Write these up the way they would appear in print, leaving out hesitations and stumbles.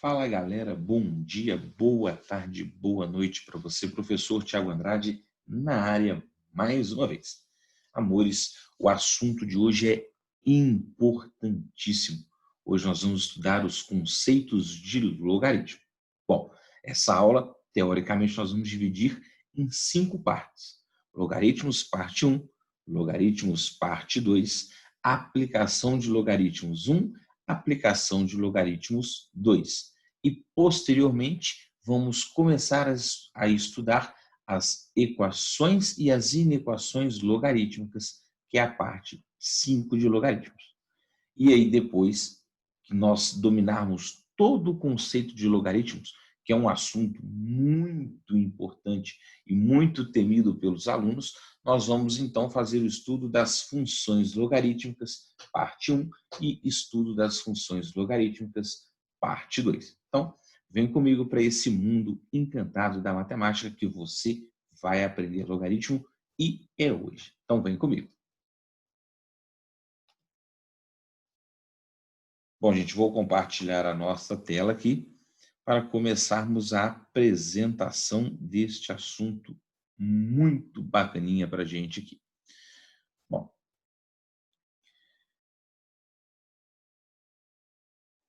Fala galera, bom dia, boa tarde, boa noite para você, professor Tiago Andrade, na área mais uma vez. Amores, o assunto de hoje é importantíssimo. Hoje nós vamos estudar os conceitos de logaritmo. Bom, essa aula, teoricamente, nós vamos dividir em 5 partes. Logaritmos, parte 1, logaritmos, parte 2, aplicação de logaritmos 1, aplicação de logaritmos 2. E, posteriormente, vamos começar a estudar as equações e as inequações logarítmicas, que é a parte 5 de logaritmos. E aí, depois que nós dominarmos todo o conceito de logaritmos, que é um assunto muito importante e muito temido pelos alunos, nós vamos então fazer o estudo das funções logarítmicas, parte 1, e estudo das funções logarítmicas, parte 2. Então, vem comigo para esse mundo encantado da matemática que você vai aprender logaritmo e é hoje. Então, vem comigo. Bom, gente, vou compartilhar a nossa tela aqui para começarmos a apresentação deste assunto muito bacaninha para a gente aqui. Bom,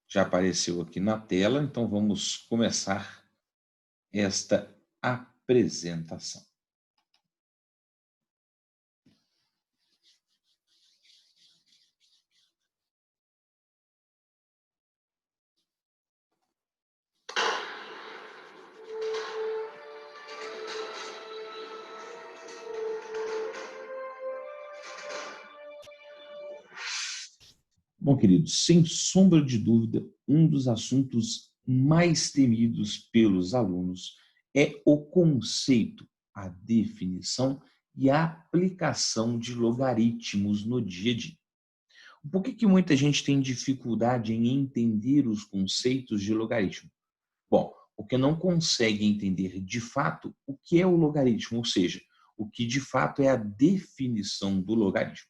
já apareceu aqui na tela, então vamos começar esta apresentação. Bom, queridos, sem sombra de dúvida, um dos assuntos mais temidos pelos alunos é o conceito, a definição e a aplicação de logaritmos no dia a dia. Por que muita gente tem dificuldade em entender os conceitos de logaritmo? Bom, porque não consegue entender de fato o que é o logaritmo, ou seja, o que de fato é a definição do logaritmo.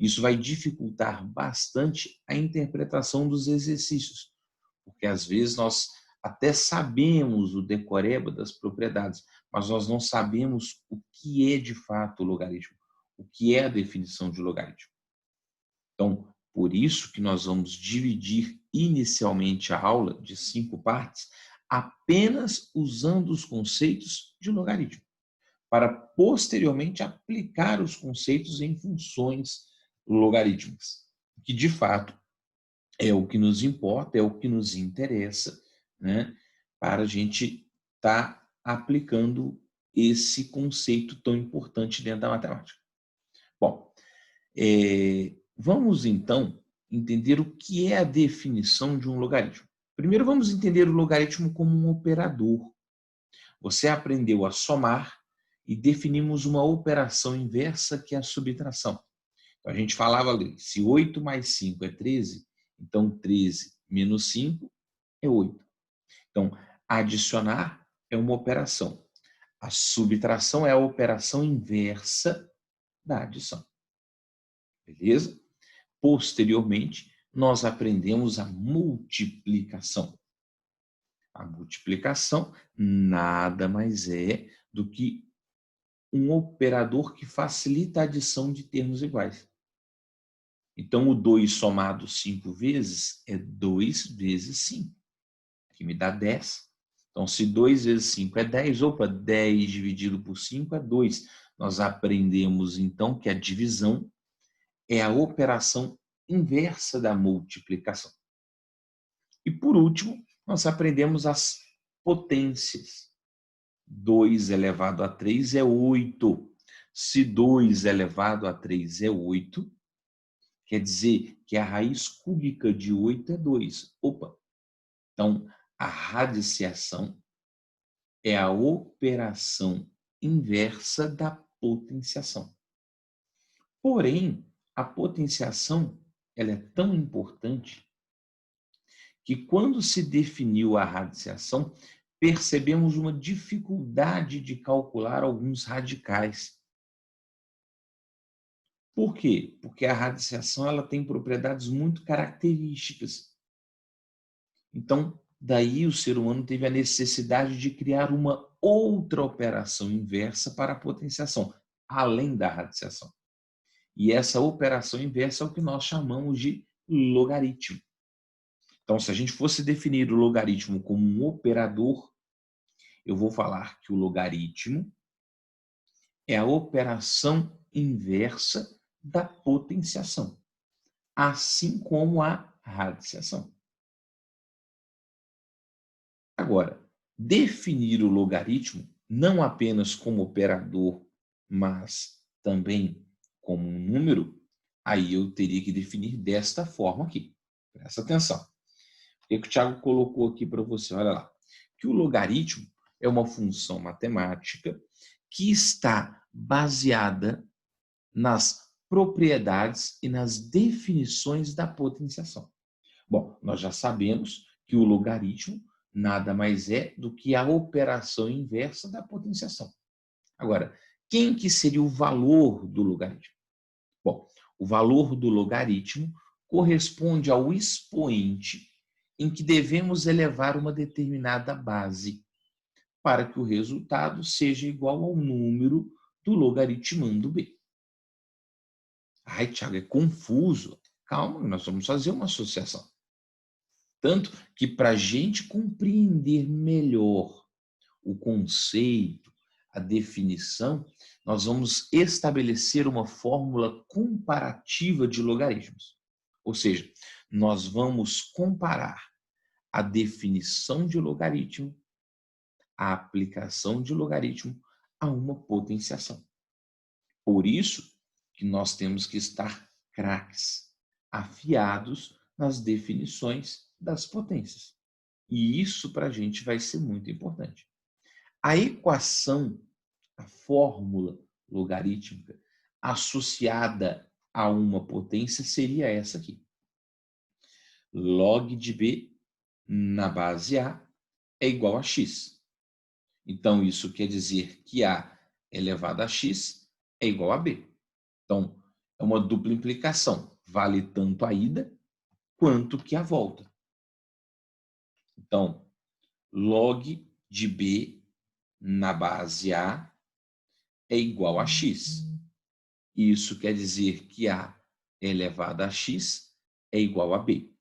Isso vai dificultar bastante a interpretação dos exercícios, porque às vezes nós até sabemos o decoreba das propriedades, mas nós não sabemos o que é de fato o logaritmo, o que é a definição de logaritmo. Então, por isso que nós vamos dividir inicialmente a aula de 5 partes, apenas usando os conceitos de logaritmo, para posteriormente aplicar os conceitos em funções logarítmicas, que de fato é o que nos importa, é o que nos interessa, né, para a gente estar aplicando esse conceito tão importante dentro da matemática. Bom, vamos então entender o que é a definição de um logaritmo. Primeiro vamos entender o logaritmo como um operador. Você aprendeu a somar e definimos uma operação inversa que é a subtração. Então, a gente falava ali, se 8 mais 5 é 13, então 13 menos 5 é 8. Então, adicionar é uma operação. A subtração é a operação inversa da adição. Beleza? Posteriormente, nós aprendemos a multiplicação. A multiplicação nada mais é do que um operador que facilita a adição de termos iguais. Então, o 2 somado 5 vezes é 2 vezes 5, que me dá 10. Então, se 2 vezes 5 é 10, 10 dividido por 5 é 2. Nós aprendemos, então, que a divisão é a operação inversa da multiplicação. E, por último, nós aprendemos as potências. 2 elevado a 3 é 8. Se 2 elevado a 3 é 8, quer dizer que a raiz cúbica de 8 é 2. Então, a radiciação é a operação inversa da potenciação. Porém, a potenciação ela é tão importante que quando se definiu a radiciação, percebemos uma dificuldade de calcular alguns radicais. Por quê? Porque a radiciação ela tem propriedades muito características. Então, Daí o ser humano teve a necessidade de criar uma outra operação inversa para a potenciação, além da radiciação. E essa operação inversa é o que nós chamamos de logaritmo. Então, se a gente fosse definir o logaritmo como um operador, eu vou falar que o logaritmo é a operação inversa da potenciação, assim como a radiciação. Agora, definir o logaritmo não apenas como operador, mas também como um número, aí eu teria que definir desta forma aqui. Presta atenção. O que o Thiago colocou aqui para você? Olha lá. Que o logaritmo é uma função matemática que está baseada nas propriedades e nas definições da potenciação. Bom, nós já sabemos que o logaritmo nada mais é do que a operação inversa da potenciação. Agora, quem que seria o valor do logaritmo? Bom, o valor do logaritmo corresponde ao expoente em que devemos elevar uma determinada base para que o resultado seja igual ao número do logaritmando b. Ai, Thiago, é confuso. Calma, nós vamos fazer uma associação. Tanto que para a gente compreender melhor o conceito, a definição, nós vamos estabelecer uma fórmula comparativa de logaritmos. Ou seja, nós vamos comparar a definição de logaritmo, a aplicação de logaritmo a uma potenciação. Por isso que nós temos que estar craques, afiados nas definições das potências. E isso para a gente vai ser muito importante. A equação, a fórmula logarítmica associada a uma potência seria essa aqui. Log de b na base a é igual a x. Então, isso quer dizer que a elevado a x é igual a b. Então, é uma dupla implicação. Vale tanto a ida quanto que a volta. Então, log de b na base a é igual a x. Isso quer dizer que a elevado a x é igual a b.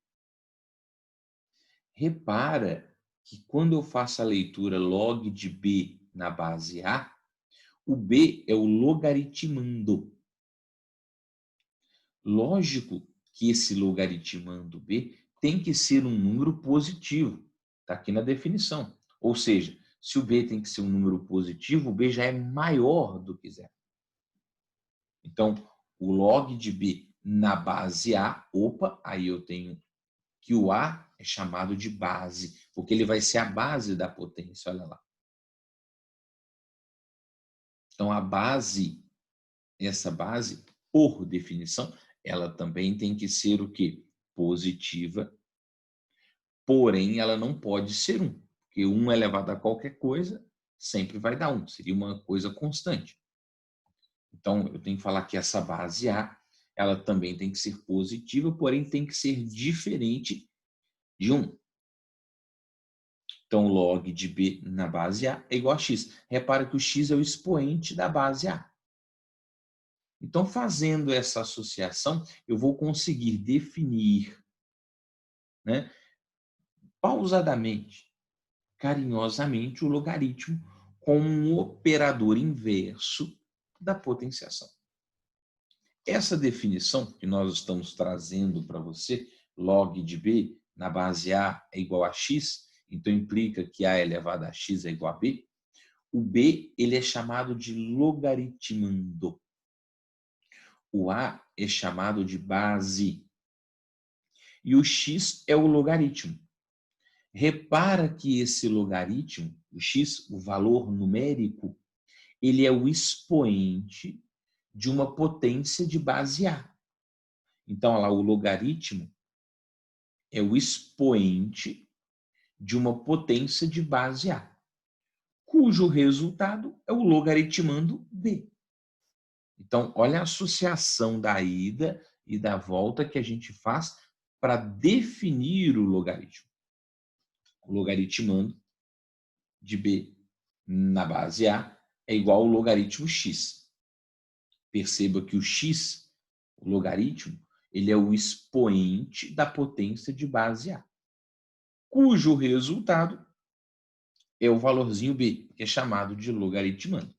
Repara que quando eu faço a leitura log de b na base a, o b é o logaritmando. Lógico que esse logaritmando b tem que ser um número positivo. Está aqui na definição. Ou seja, se o b tem que ser um número positivo, o b já é maior do que zero. Então, o log de b na base a, opa, aí eu tenho que o a é chamado de base, porque ele vai ser a base da potência, olha lá. Então, a base, essa base, por definição, ela também tem que ser o quê? Positiva, porém ela não pode ser 1, porque 1 elevado a qualquer coisa sempre vai dar 1, seria uma coisa constante. Então, eu tenho que falar que essa base A, ela também tem que ser positiva, porém tem que ser diferente de 1. Então, log de b na base A é igual a x. Repara que o x é o expoente da base A. Então, fazendo essa associação, eu vou conseguir definir, né, pausadamente, carinhosamente, o logaritmo como um operador inverso da potenciação. Essa definição que nós estamos trazendo para você, log de b na base a é igual a x, então implica que a elevado a x é igual a b. O b ele é chamado de logaritmando. O a é chamado de base. E o x é o logaritmo. Repara que esse logaritmo, o x, o valor numérico, ele é o expoente de uma potência de base A. Então, olha lá, o logaritmo é o expoente de uma potência de base A, cujo resultado é o logaritmando B. Então, olha a associação da ida e da volta que a gente faz para definir o logaritmo. o logaritmando de b na base A é igual ao logaritmo x. Perceba que o x, o logaritmo, ele é o expoente da potência de base A, cujo resultado é o valorzinho b, que é chamado de logaritmando.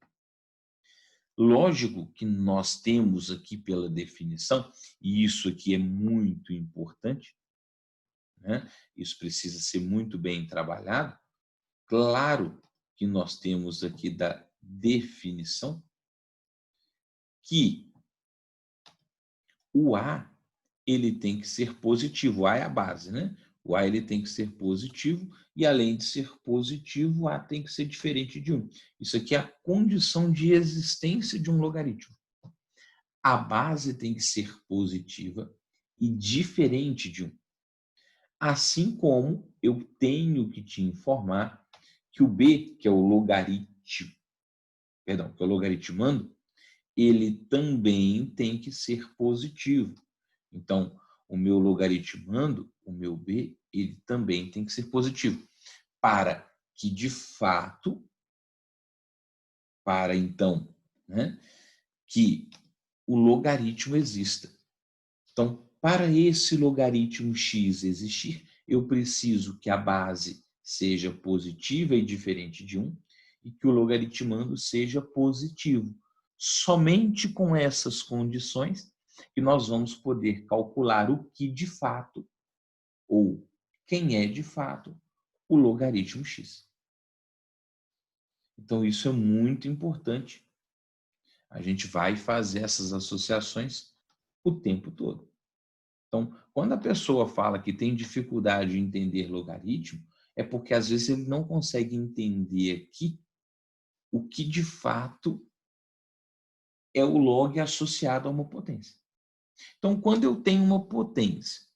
Lógico que nós temos aqui pela definição, e isso aqui é muito importante, né? Isso precisa ser muito bem trabalhado. Claro que nós temos aqui da definição que o A ele tem que ser positivo. O A é a base, né? O A ele tem que ser positivo e, além de ser positivo, o A tem que ser diferente de 1. Isso aqui é a condição de existência de um logaritmo. A base tem que ser positiva e diferente de 1. Assim como eu tenho que te informar que o B, que é o logaritmando, ele também tem que ser positivo. Então, o meu logaritmando, o meu B, ele também tem que ser positivo. Para que, de fato, então, né, que o logaritmo exista. Então, para esse logaritmo x existir, eu preciso que a base seja positiva e diferente de 1 e que o logaritmando seja positivo. Somente com essas condições que nós vamos poder calcular o que de fato, ou quem é de fato, o logaritmo x. Então, isso é muito importante. A gente vai fazer essas associações o tempo todo. Então, quando a pessoa fala que tem dificuldade em entender logaritmo, é porque às vezes ele não consegue entender aqui o que de fato é o log associado a uma potência. Então, quando eu tenho uma potência,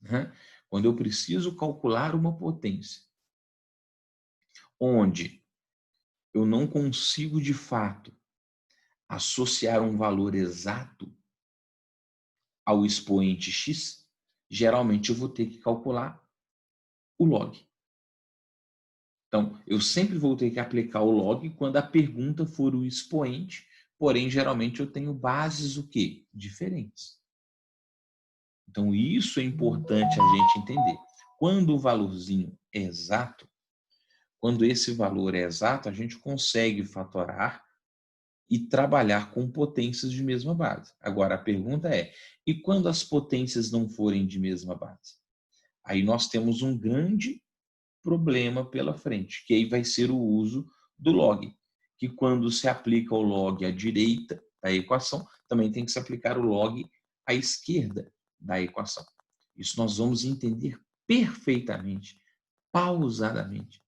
né, quando eu preciso calcular uma potência, onde eu não consigo de fato associar um valor exato ao expoente x, geralmente eu vou ter que calcular o log. Então, eu sempre vou ter que aplicar o log quando a pergunta for o expoente, porém, geralmente eu tenho bases o quê? Diferentes. Então, isso é importante a gente entender. Quando o valorzinho é exato, quando esse valor é exato, a gente consegue fatorar e trabalhar com potências de mesma base. Agora, a pergunta é, e quando as potências não forem de mesma base? Aí nós temos um grande problema pela frente, que aí vai ser o uso do log, que quando se aplica o log à direita da equação, também tem que se aplicar o log à esquerda da equação. Isso nós vamos entender perfeitamente, pausadamente.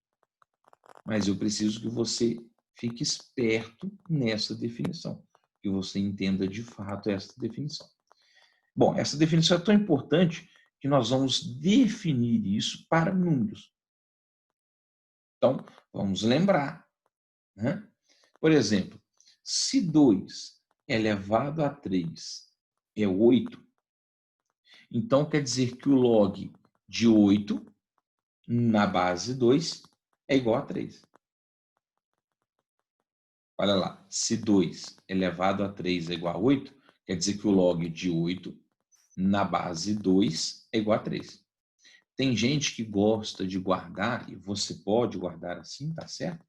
Mas eu preciso que você fique esperto nessa definição, que você entenda de fato essa definição. Bom, essa definição é tão importante que nós vamos definir isso para números. Então, vamos lembrar, né? Por exemplo, se 2 elevado a 3 é 8, então quer dizer que o log de 8 na base 2 é igual a 3. Olha lá, se 2 elevado a 3 é igual a 8, quer dizer que o log de 8 na base 2 é igual a 3. Tem gente que gosta de guardar, e você pode guardar assim, tá certo?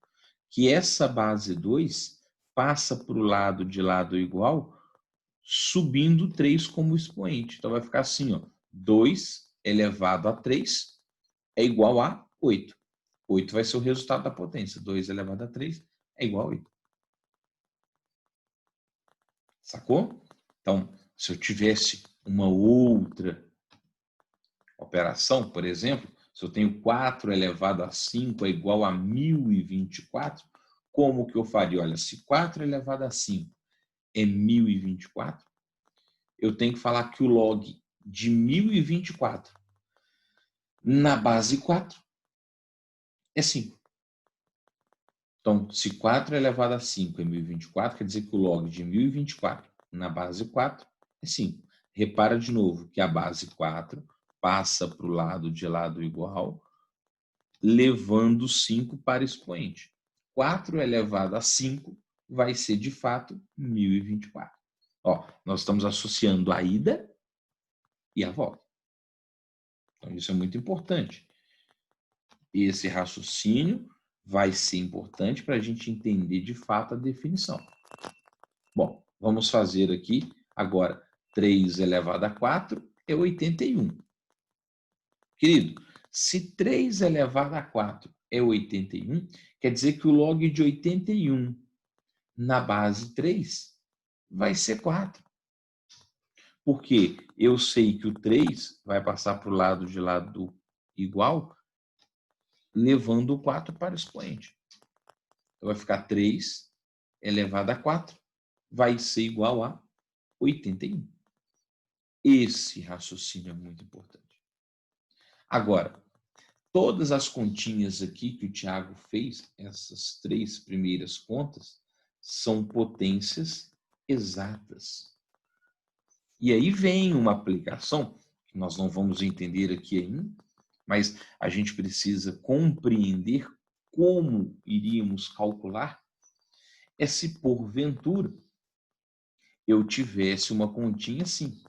Que essa base 2 passa para o lado de lado igual, subindo 3 como expoente. Então, vai ficar assim, ó, 2 elevado a 3 é igual a 8. 8 vai ser o resultado da potência. 2 elevado a 3 é igual a 8. Sacou? Então, se eu tivesse uma outra operação, por exemplo, se eu tenho 4 elevado a 5 é igual a 1024, como que eu faria? Olha, se 4 elevado a 5 é 1024, eu tenho que falar que o log de 1024 na base 4 é 5. Então, se 4 elevado a 5 é 1024, quer dizer que o log de 1024 na base 4 é 5. Repara de novo que a base 4 passa para o lado de lado igual, levando 5 para expoente. 4 elevado a 5 vai ser, de fato, 1024. Ó, nós estamos associando a ida e a volta. Então, isso é muito importante. Esse raciocínio vai ser importante para a gente entender, de fato, a definição. Bom, vamos fazer aqui, agora, 3 elevado a 4 é 81. Querido, se 3 elevado a 4 é 81, quer dizer que o log de 81 na base 3 vai ser 4. Porque eu sei que o 3 vai passar para o lado de lá do igual, levando o 4 para o expoente. Então, vai ficar 3 elevado a 4, vai ser igual a 81. Esse raciocínio é muito importante. Agora, todas as continhas aqui que o Tiago fez, essas 3 primeiras contas, são potências exatas. E aí vem uma aplicação, que nós não vamos entender aqui ainda, mas a gente precisa compreender como iríamos calcular, é se porventura eu tivesse uma continha assim,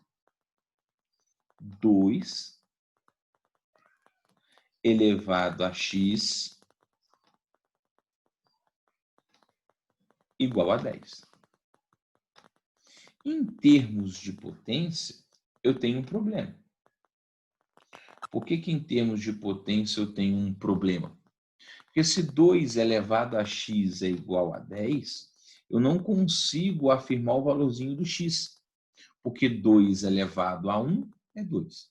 2 elevado a x igual a 10. Em termos de potência, eu tenho um problema. Por que em termos de potência eu tenho um problema? Porque se 2 elevado a x é igual a 10, eu não consigo afirmar o valorzinho do x. Porque 2 elevado a 1 é 2.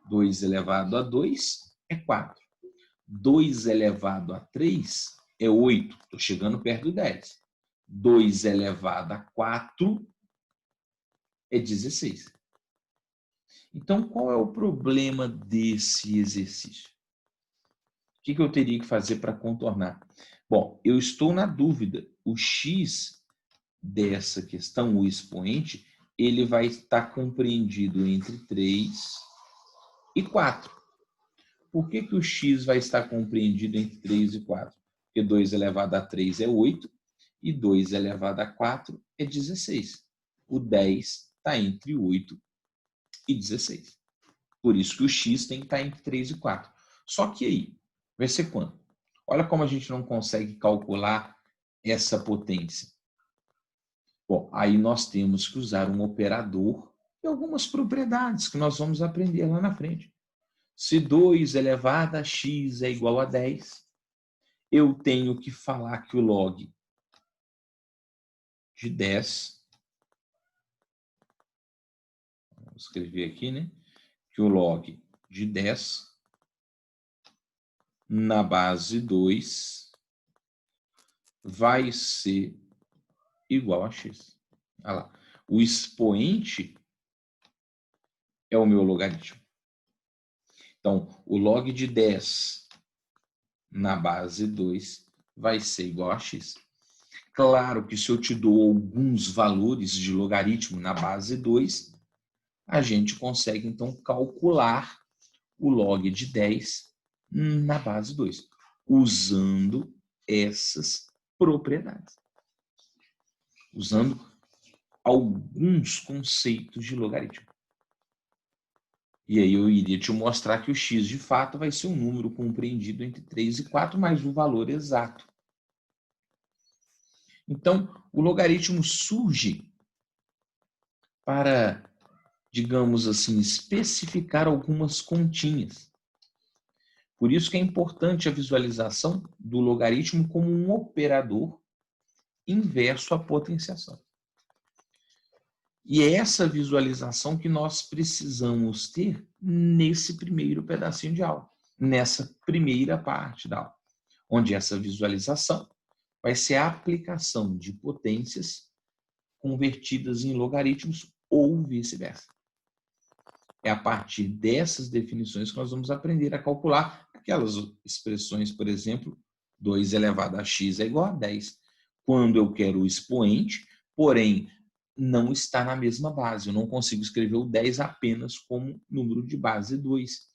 2 elevado a 2 é 4. 2 elevado a 3 é 8. Estou chegando perto do 10. 2 elevado a 4 é 16. Então, qual é o problema desse exercício? O que eu teria que fazer para contornar? Bom, eu estou na dúvida. O x dessa questão, o expoente, ele vai estar compreendido entre 3 e 4. Por que o x vai estar compreendido entre 3 e 4? Porque 2 elevado a 3 é 8 e 2 elevado a 4 é 16. O 10 está entre 8 e 16. Por isso que o x tem que estar entre 3 e 4. Só que aí, vai ser quanto? Olha como a gente não consegue calcular essa potência. Bom, aí nós temos que usar um operador e algumas propriedades que nós vamos aprender lá na frente. Se 2 elevado a x é igual a 10, eu tenho que falar que o log de 10, vou escrever aqui, né? Que o log de 10 na base 2 vai ser igual a x. Olha lá. O expoente é o meu logaritmo. Então, o log de 10 na base 2 vai ser igual a x. Claro que se eu te dou alguns valores de logaritmo na base 2, a gente consegue, então, calcular o log de 10 na base 2, usando essas propriedades. Usando alguns conceitos de logaritmo. E aí eu iria te mostrar que o x, de fato, vai ser um número compreendido entre 3 e 4, mais o valor exato. Então, o logaritmo surge para, digamos assim, especificar algumas continhas. Por isso que é importante a visualização do logaritmo como um operador inverso à potenciação. E é essa visualização que nós precisamos ter nesse primeiro pedacinho de aula, nessa primeira parte da aula, onde essa visualização vai ser a aplicação de potências convertidas em logaritmos ou vice-versa. É a partir dessas definições que nós vamos aprender a calcular aquelas expressões, por exemplo, 2 elevado a x é igual a 10. Quando eu quero o expoente, porém, não está na mesma base. Eu não consigo escrever o 10 apenas como número de base 2.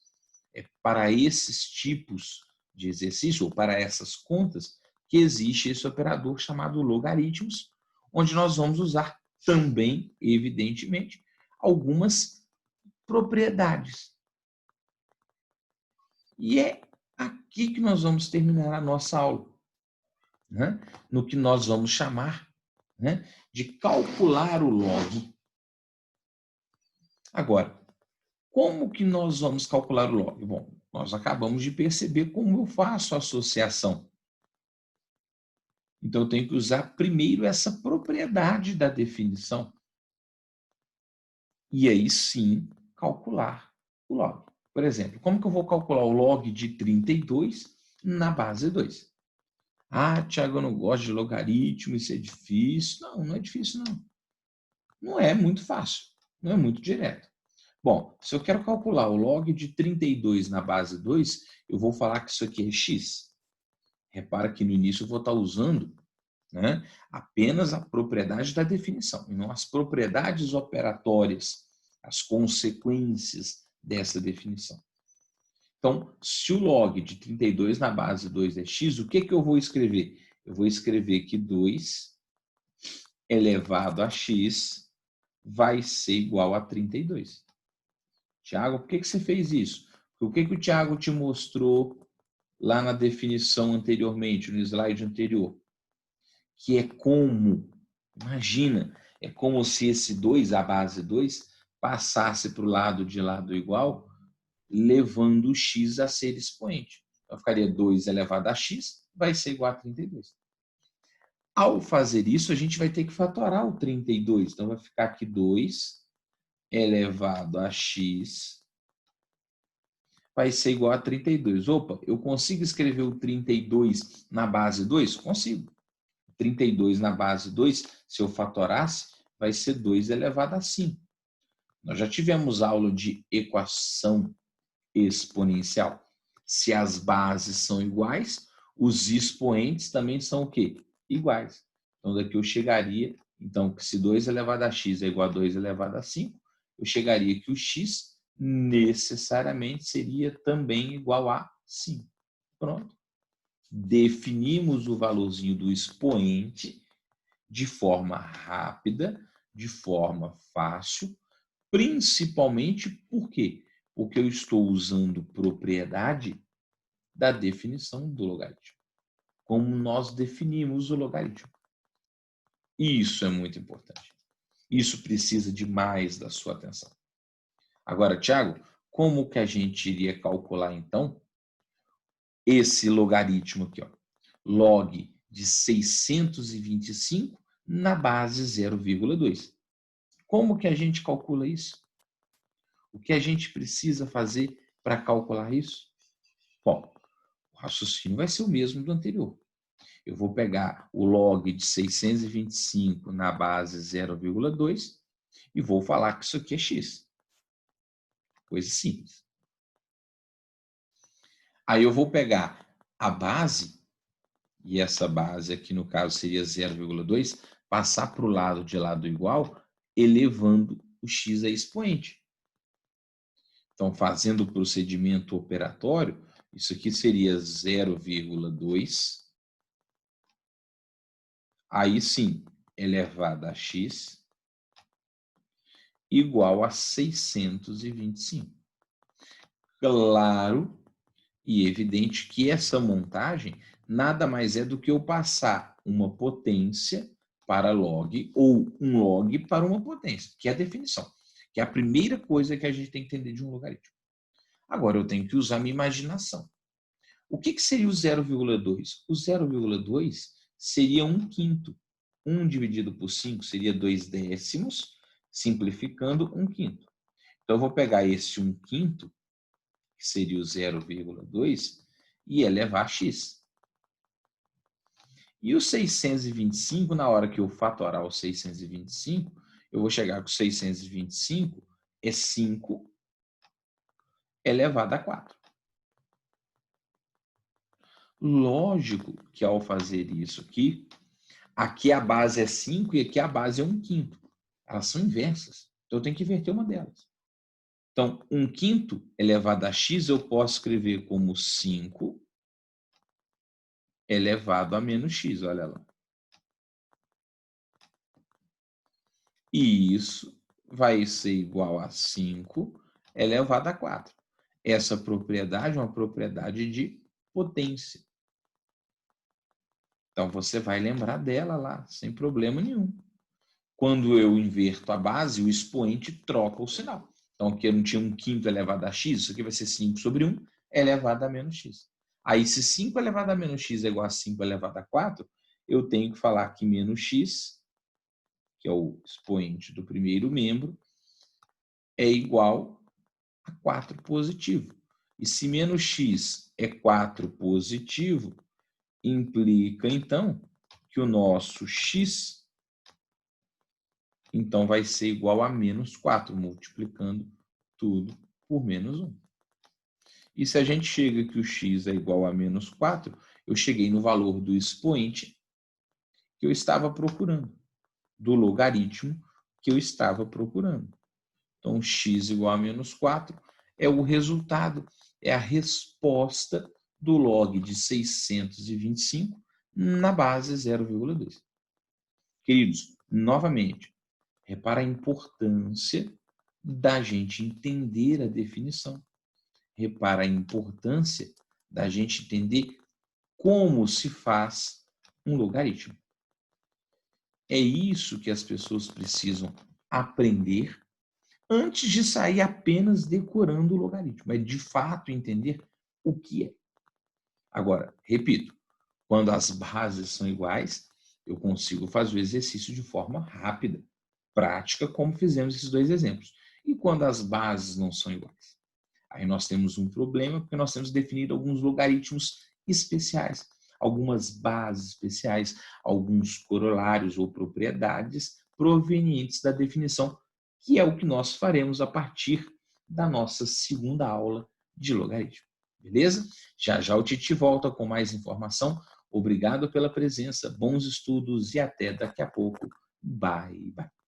É para esses tipos de exercício, ou para essas contas, que existe esse operador chamado logaritmos, onde nós vamos usar também, evidentemente, algumas propriedades. E é aqui que nós vamos terminar a nossa aula, né? No que nós vamos chamar, né, de calcular o log. Agora, como que nós vamos calcular o log? Bom, nós acabamos de perceber como eu faço a associação. Então, eu tenho que usar primeiro essa propriedade da definição. E aí sim, calcular o log. Por exemplo, como que eu vou calcular o log de 32 na base 2? Ah, Tiago, eu não gosto de logaritmo, isso é difícil. Não, não é difícil, não. Não é muito fácil, não é muito direto. Bom, se eu quero calcular o log de 32 na base 2, eu vou falar que isso aqui é x. Repara que no início eu vou estar usando, né, apenas a propriedade da definição, e não as propriedades operatórias, as consequências dessa definição. Então, se o log de 32 na base 2 é x, o que eu vou escrever? Eu vou escrever que 2 elevado a x vai ser igual a 32. Tiago, por que você fez isso? O que o Tiago te mostrou lá na definição anteriormente, no slide anterior? Que é como, imagina, é como se esse 2, a base 2, passasse para o lado de lá do igual, levando o x a ser expoente. Então, ficaria 2 elevado a x, vai ser igual a 32. Ao fazer isso, a gente vai ter que fatorar o 32. Então, vai ficar aqui 2 elevado a x vai ser igual a 32. Opa, eu consigo escrever o 32 na base 2? Consigo. 32 na base 2, se eu fatorasse, vai ser 2 elevado a 5. Nós já tivemos aula de equação exponencial. Se as bases são iguais, os expoentes também são o quê? Iguais. Então, daqui eu chegaria, então, que se 2 elevado a x é igual a 2 elevado a 5, eu chegaria que o x necessariamente seria também igual a 5. Pronto. Definimos o valorzinho do expoente de forma rápida, de forma fácil, principalmente por quê? Porque eu estou usando propriedade da definição do logaritmo. Como nós definimos o logaritmo. Isso é muito importante. Isso precisa demais da sua atenção. Agora, Tiago, como que a gente iria calcular, então, esse logaritmo aqui? Ó? Log de 625 na base 0,2. Como que a gente calcula isso? O que a gente precisa fazer para calcular isso? Bom, o raciocínio vai ser o mesmo do anterior. Eu vou pegar o log de 625 na base 0,2 e vou falar que isso aqui é x. Coisa simples. Aí eu vou pegar a base, e essa base aqui no caso seria 0,2, passar para o lado de lá do igual, elevando o x a expoente. Então, fazendo o procedimento operatório, isso aqui seria 0,2. Aí sim, elevado a x igual a 625. Claro e evidente que essa montagem nada mais é do que eu passar uma potência para log ou um log para uma potência, que é a definição, que é a primeira coisa que a gente tem que entender de um logaritmo. Agora eu tenho que usar minha imaginação. O que seria o 0,2? O 0,2 seria 1/5. 1 dividido por 5 seria 2 décimos, simplificando 1/5. Então, eu vou pegar esse 1/5, que seria o 0,2, e elevar a x. E o 625, na hora que eu fatorar o 625, eu vou chegar com 625 é 5 elevado a 4. Lógico que ao fazer isso aqui a base é 5 e aqui a base é 1/5. Elas são inversas. Então, eu tenho que inverter uma delas. Então, 1/5 elevado a x eu posso escrever como 5 elevado a menos x, olha lá. E isso vai ser igual a 5 elevado a 4. Essa propriedade é uma propriedade de potência. Então, você vai lembrar dela lá, sem problema nenhum. Quando eu inverto a base, o expoente troca o sinal. Então, aqui eu não tinha 1/5 elevado a x, isso aqui vai ser 5 sobre 1 elevado a menos x. Aí, se 5 elevado a menos x é igual a 5 elevado a 4, eu tenho que falar que menos x, que é o expoente do primeiro membro, é igual a 4 positivo. E se menos x é 4 positivo, implica, então, que o nosso x, então, vai ser igual a menos 4, multiplicando tudo por menos 1. E se a gente chega que o x é igual a menos 4, eu cheguei no valor do expoente que eu estava procurando, do logaritmo que eu estava procurando. Então, x igual a menos 4 é o resultado, é a resposta do log de 625 na base 0,2. Queridos, novamente, repara a importância da gente entender a definição. Repara a importância da gente entender como se faz um logaritmo. É isso que as pessoas precisam aprender antes de sair apenas decorando o logaritmo. É de fato entender o que é. Agora, repito, quando as bases são iguais, eu consigo fazer o exercício de forma rápida, prática, como fizemos esses dois exemplos. E quando as bases não são iguais? Aí nós temos um problema, porque nós temos que definir alguns logaritmos especiais, algumas bases especiais, alguns corolários ou propriedades provenientes da definição, que é o que nós faremos a partir da nossa segunda aula de logaritmo. Beleza? Já já o Titi volta com mais informação. Obrigado pela presença, bons estudos e até daqui a pouco. Bye, bye.